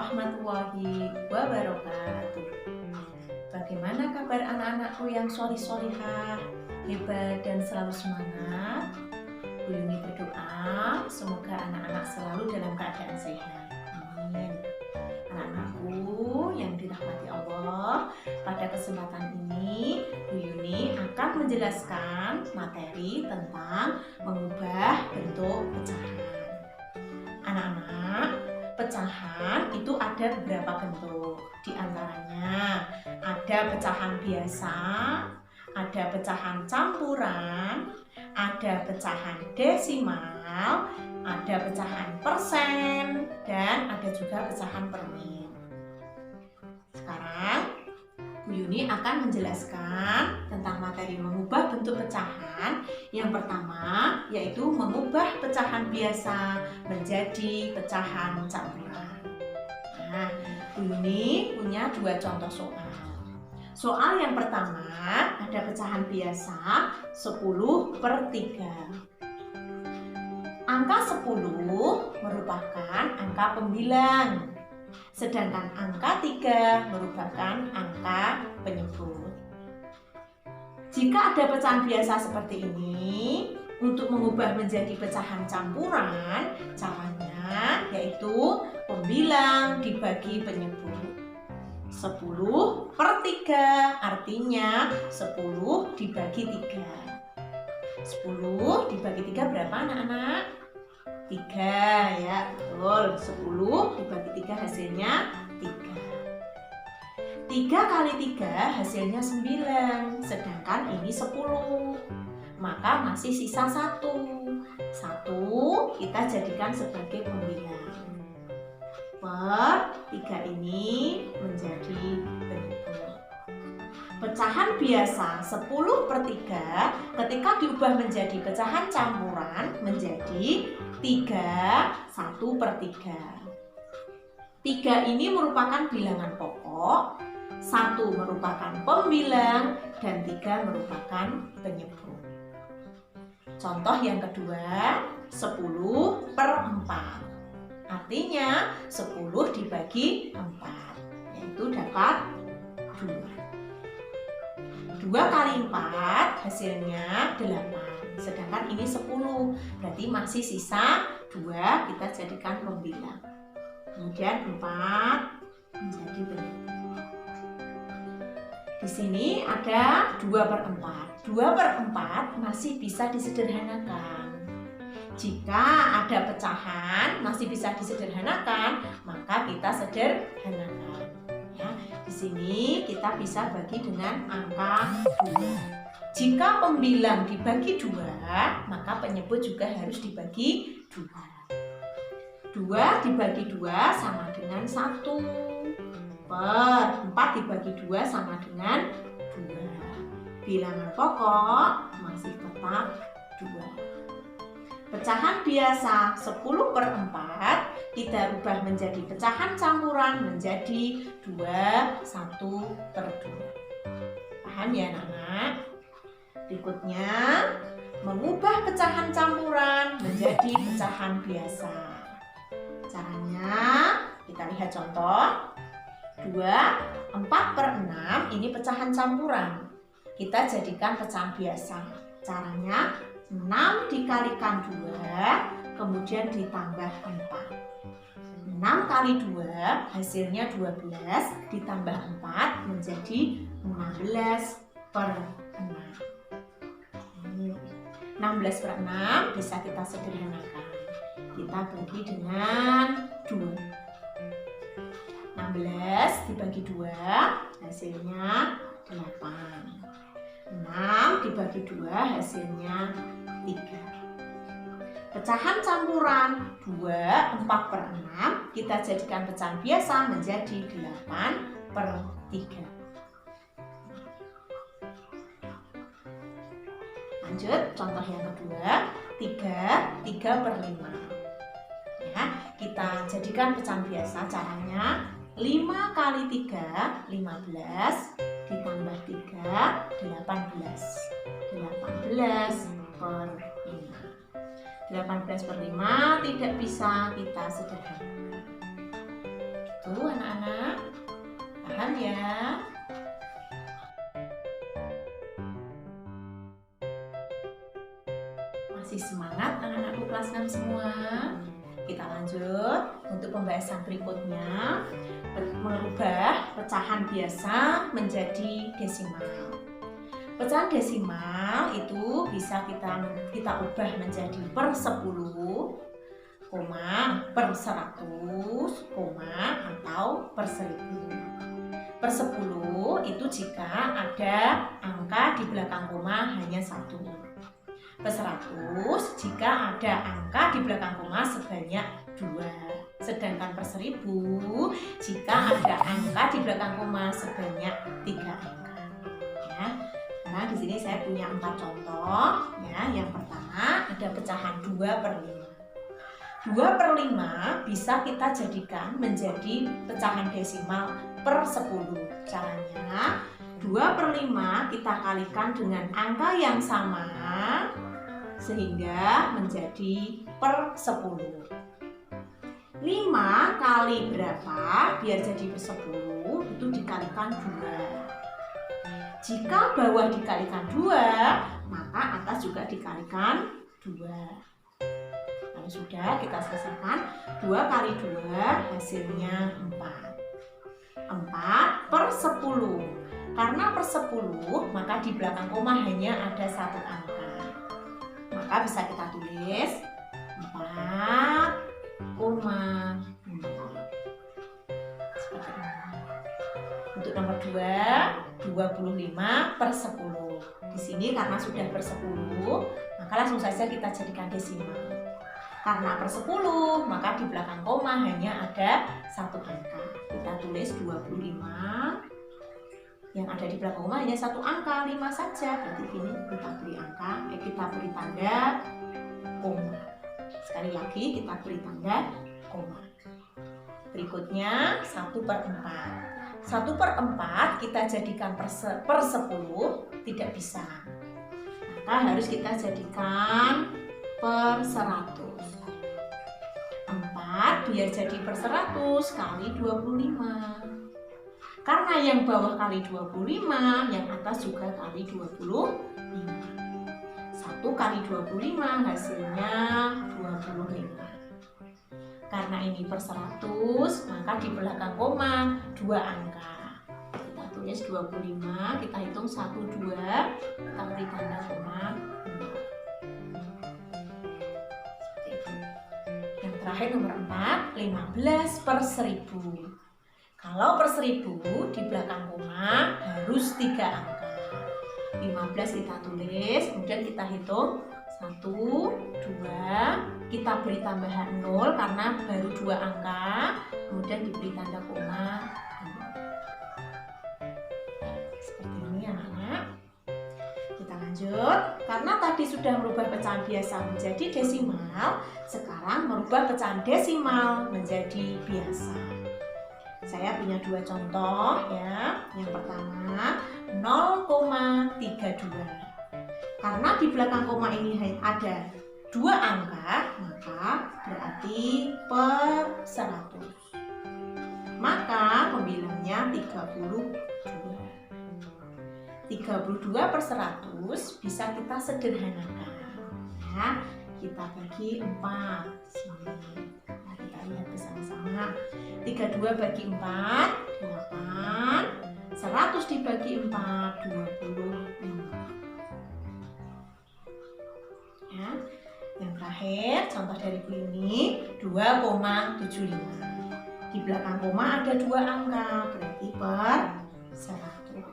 warahmatullahi wabarakatuh. Bagaimana kabar anak-anakku yang sholih-sholihah, hebat dan selalu semangat? Bu Yuni berdoa semoga anak-anak selalu dalam keadaan sehat. Amin. Anak-anakku yang dirahmati Allah, pada kesempatan ini Bu Yuni akan menjelaskan materi tentang mengubah bentuk pecahan. Anak-anak, pecahan itu ada beberapa bentuk. Di antaranya ada pecahan biasa, ada pecahan campuran, ada pecahan desimal, ada pecahan persen, dan ada juga pecahan per menit. Sekarang Bu Yuni akan menjelaskan tentang materi mengubah bentuk pecahan. Yang pertama yaitu mengubah pecahan biasa menjadi pecahan campuran. Nah, Bu Yuni punya dua contoh soal. Soal yang pertama ada pecahan biasa 10/3. Angka 10 merupakan angka pembilang, sedangkan angka 3 merupakan angka penyebut. Jika ada pecahan biasa seperti ini, untuk mengubah menjadi pecahan campuran, caranya yaitu pembilang dibagi penyebut. 10/3 artinya 10 dibagi 3. 10 dibagi 3 berapa anak-anak? 3 ya, betul. 10 dibagi 3 hasilnya 3. 3 kali 3 hasilnya 9, sedangkan ini 10. Maka masih sisa 1. 1 kita jadikan sebagai pembilang. Per 3 ini menjadi penyebut. Pecahan biasa 10/3 ketika diubah menjadi pecahan campuran menjadi 1/3. 3 ini merupakan bilangan pokok, 1 merupakan pembilang, dan 3 merupakan penyebut. Contoh yang kedua, 10/4. Artinya 10 dibagi 4, yaitu dapat 2. 2 kali 4 hasilnya 8, sedangkan ini 10, berarti masih sisa 2 kita jadikan pembilang. Kemudian 4 menjadi penyebut. Di sini ada 2/4. 2/4 masih bisa disederhanakan. Jika ada pecahan masih bisa disederhanakan, maka kita sederhanakan. Ya, di sini kita bisa bagi dengan angka 2. Jika pembilang dibagi 2, maka penyebut juga harus dibagi 2. 2 dibagi 2 sama dengan 1. Per 4 dibagi 2 sama dengan 2. Bilangan pokok masih tetap 2. Pecahan biasa 10/4 kita rubah menjadi pecahan campuran menjadi 1/2. Paham ya anak-anak? Berikutnya mengubah pecahan campuran menjadi pecahan biasa. Caranya kita lihat contoh. 4/6 ini pecahan campuran. Kita jadikan pecahan biasa. Caranya 6 dikalikan 2, kemudian ditambah 4. 6 kali 2 hasilnya 12, ditambah 4 menjadi 16/6. 16/6 bisa kita sederhanakan. Kita bagi dengan 2. 16 dibagi 2 hasilnya 8. 6 dibagi 2 hasilnya 3. Pecahan campuran 4/6 kita jadikan pecahan biasa menjadi 8/3. Lanjut contoh yang kedua, 3/5. Ya, kita jadikan pecahan biasa. Caranya 5 kali 3 15, ditambah 3 18. 18/5. 18/5 tidak bisa kita sederhanakan. Itu anak-anak, paham ya? Masih semangat anak-anakku kelas 6 semua? Kita lanjut untuk pembahasan berikutnya, merubah pecahan biasa menjadi desimal. Pecahan desimal itu bisa kita ubah menjadi per 10, per 100, atau per 1000. Per 10 itu jika ada angka di belakang koma hanya 1. Per 100 jika ada angka di belakang koma sebanyak 2. Sedangkan per 1000 jika ada angka di belakang koma sebanyak 3 angka. Ya. Nah, di sini saya punya 4 contoh. Ya, yang pertama ada pecahan 2/5. 2/5 bisa kita jadikan menjadi pecahan desimal per 10. Caranya 2/5 kita kalikan dengan angka yang sama sehingga menjadi per 10. 5 kali berapa biar jadi per 10 itu dikalikan 2. Jika bawah dikalikan 2, maka atas juga dikalikan 2. Kalau sudah kita selesaikan, 2 kali 2 hasilnya 4. 4 per 10. Karena per 10 maka di belakang koma hanya ada 1 angka. Maka bisa kita tulis 4,5. Seperti ini. Untuk nomor 2, 25 per 10. Di sini karena sudah per 10, maka langsung saja kita jadikan desimal. Karena per 10, maka di belakang koma hanya ada 1 angka. Kita tulis 25. Yang ada di belakang koma hanya 1 angka, 5 saja. Berarti ini kita beri angka, kita beri tanda koma. Sekali lagi kita beri tanda koma. Berikutnya 1/4. 1/4 kita jadikan per 10 tidak bisa. Maka harus kita jadikan per 100. 4 biar jadi per 100 kali 25. Karena yang bawah kali 25, yang atas juga kali 25. 1 kali 25 hasilnya 25. Karena ini per 100, maka di belakang koma 2 angka. Kita tulis 25, kita hitung 1, 2, kita beri tanda koma 2. Yang terakhir nomor 4, 15 per 1000. Kalau per 1000 di belakang koma harus 3 angka. 15 kita tulis, kemudian kita hitung 1, 2, kita beri tambahan 0 karena baru 2 angka, kemudian diberi tanda koma 0. Seperti ini anak-anak. Kita lanjut. Karena tadi sudah merubah pecahan biasa menjadi desimal, sekarang merubah pecahan desimal menjadi biasa. Saya punya 2 contoh ya. Yang pertama 0,32. Karena di belakang koma ini ada 2 angka, maka berarti per 100. Maka pembilangnya 32. 32 per 100 bisa kita sederhanakan. Ya, kita bagi 4. Nah, kita lihat bersama-sama. 32 bagi 4, 8. 100 dibagi 4, 25. Ya. Yang terakhir, contoh dari buku ini 2,75. Di belakang koma ada 2 angka, berarti per 100.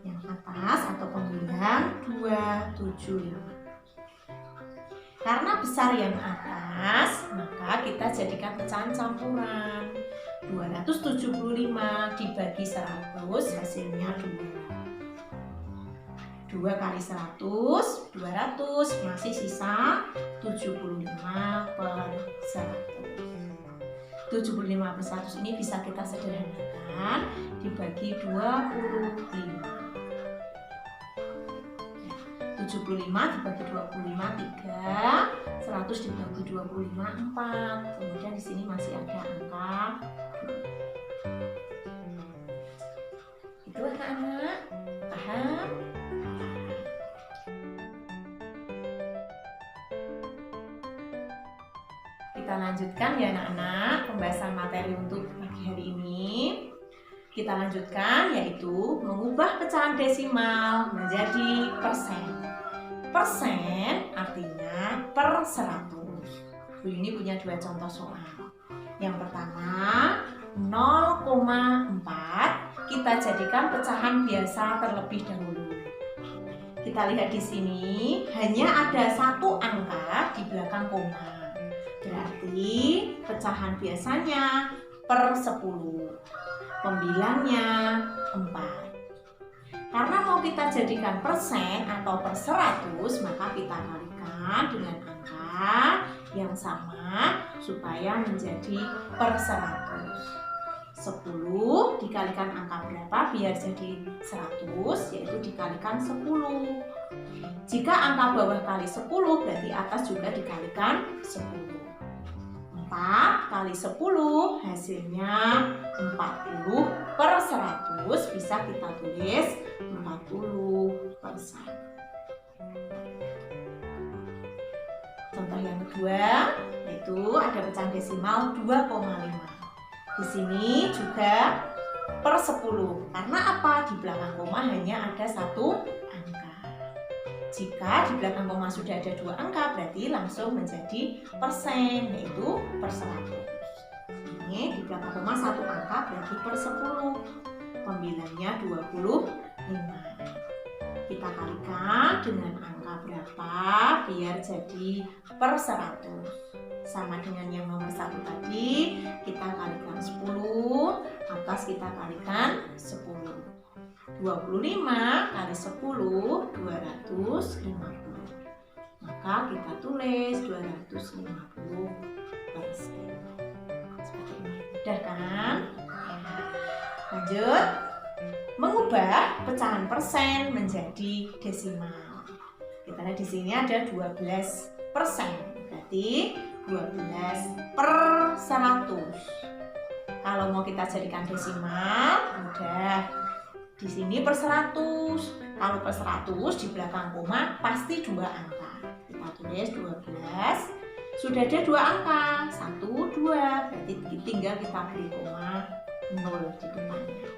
Yang atas atau pembilang 275. Karena besar yang atas, maka kita jadikan pecahan campuran. 275 dibagi 100 hasilnya 2. 2 kali 100, 200, masih sisa 75 per 100. 75 per 100 ini bisa kita sederhanakan dibagi 25. 75 dibagi 25, 3. 100 dibagi 25, 4. Kemudian di sini masih ada angka 2. lanjutkan ya anak-anak pembahasan materi untuk pagi hari ini. Kita lanjutkan yaitu mengubah pecahan desimal menjadi persen. Persen artinya per 100. Bu Yuni punya 2 contoh soal. Yang pertama 0,4 kita jadikan pecahan biasa terlebih dahulu. Kita lihat di sini hanya ada 1 angka di belakang koma. Berarti pecahan biasanya per 10. Pembilangnya 4. Karena mau kita jadikan persen atau per 100, maka kita kalikan dengan angka yang sama supaya menjadi per 100. 10 dikalikan angka berapa biar jadi 100, yaitu dikalikan 10. Jika angka bawah kali 10 berarti atas juga dikalikan 10. 4 kali 10 hasilnya 40 per 100, bisa kita tulis 40%. Contoh yang kedua yaitu ada pecahan desimal 2,5. Di sini juga per 10. Karena apa? Di belakang koma hanya ada 1 angka. Jika di belakang koma sudah ada 2 angka, berarti langsung menjadi persen, yaitu per 100. Ini di belakang koma 1 angka berarti per 10. Pembilangnya 25. Kita kalikan dengan angka berapa biar jadi per 100. Sama dengan yang nomor 1 tadi, kita kalikan 10, atas kita kalikan 10. 25 kali 10, 250. Maka kita tulis 250%. Seperti ini. Mudah kan? Lanjut. Mengubah pecahan persen menjadi desimal. Kita lihat di sini ada 12%. Berarti 12 per 100. Kalau mau kita jadikan desimal, mudah. Di sini per 100. Kalau per 100 di belakang koma pasti 2 angka. Kita tulis 12. Sudah ada 2 angka, 1, 2. Berarti tinggal kita beri koma 0 di depannya.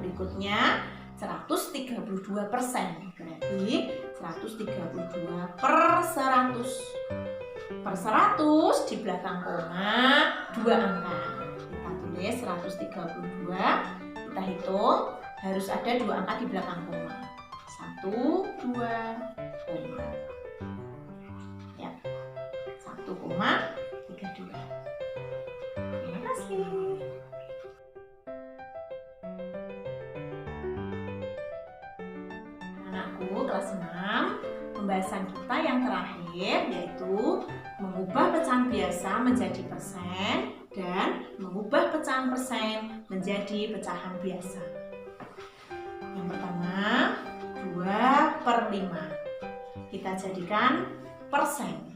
Berikutnya 132%. Berarti 132 per 100. Per 100 di belakang koma 2 angka. Kita tulis 132. Kita hitung harus ada 2 angka di belakang koma. 1, 2, koma. Ya. 1,32. Terima kasih. Anakku kelas 6, pembahasan kita yang terakhir yaitu mengubah pecahan biasa menjadi persen dan mengubah pecahan persen menjadi pecahan biasa. Yang pertama 2/5. Kita jadikan persen.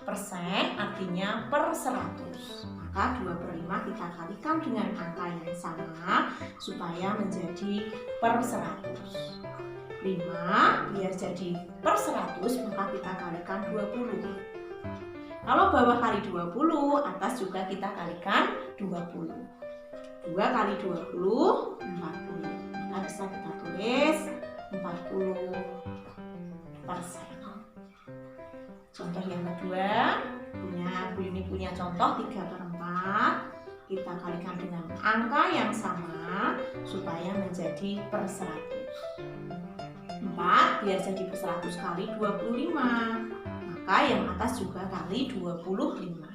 Persen artinya per 100. Maka 2/5 kita kalikan dengan angka yang sama supaya menjadi per 100. 5 biar jadi per 100 maka kita kalikan 20. Kalau bawah kali 20, atas juga kita kalikan 20. 2 kali 20, 40. Maka bisa kita tulis 40%. Contoh yang kedua, Bu Yuni punya contoh 3/4. Kita kalikan dengan angka yang sama supaya menjadi per 100. 4 biar jadi per 100 kali 25. Maka yang atas juga kali 25.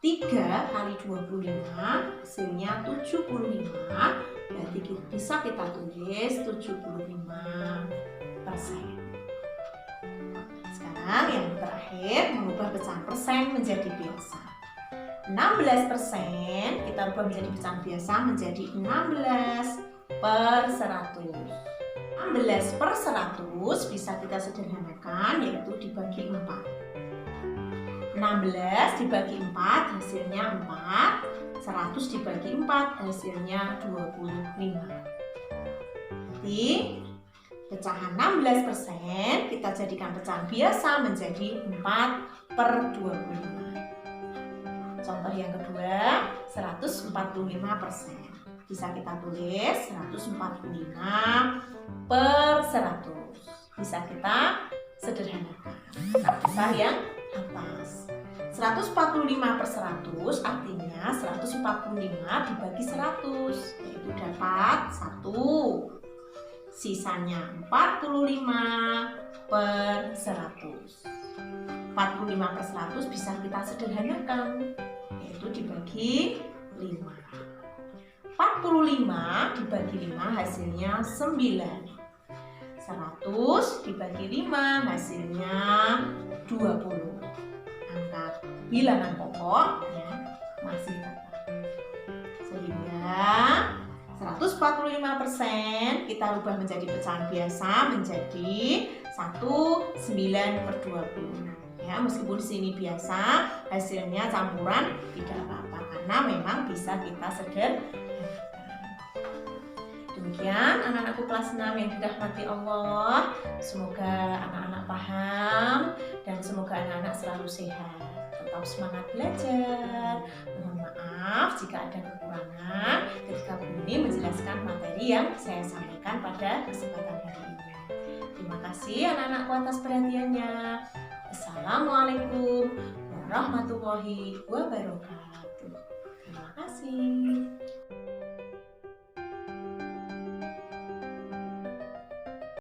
3 kali 25 hasilnya 75. Berarti bisa kita tulis 75%. Sekarang yang terakhir, mengubah pecahan persen menjadi biasa. 16% kita ubah menjadi pecahan biasa menjadi 16 per 100. 16 per 100 bisa kita sederhanakan yaitu dibagi 4. 16 dibagi 4 hasilnya 4. 100 dibagi 4 hasilnya 25. Jadi pecahan 16% kita jadikan pecahan biasa menjadi 4/25. contoh yang kedua 145%. Bisa kita tulis 145 per 100. Bisa kita sederhanakan. Kita pisah yang atas. 145 per 100 artinya 145 dibagi 100, yaitu dapat 1. Sisanya 45 per 100. 45 per 100 bisa kita sederhanakan, yaitu dibagi 5. 45 dibagi 5 hasilnya 9. 100 dibagi 5 hasilnya 20. Angka bilangan pokok ya, masih tetap. Sehingga 145% kita rubah menjadi pecahan biasa menjadi 19 per 20. Ya, meskipun di sini biasa, hasilnya campuran tidak apa-apa karena memang bisa kita sederhanakan. Demikian anak-anakku kelas 6 yang dirahmati Allah. Semoga anak-anak paham dan semoga anak-anak selalu sehat. Tetap semangat belajar. Mohon maaf jika ada kekurangan ketika Bu Yuni menjelaskan materi yang saya sampaikan pada kesempatan hari ini. Terima kasih anak-anakku atas perhatiannya. Assalamualaikum warahmatullahi wabarakatuh. Terima kasih.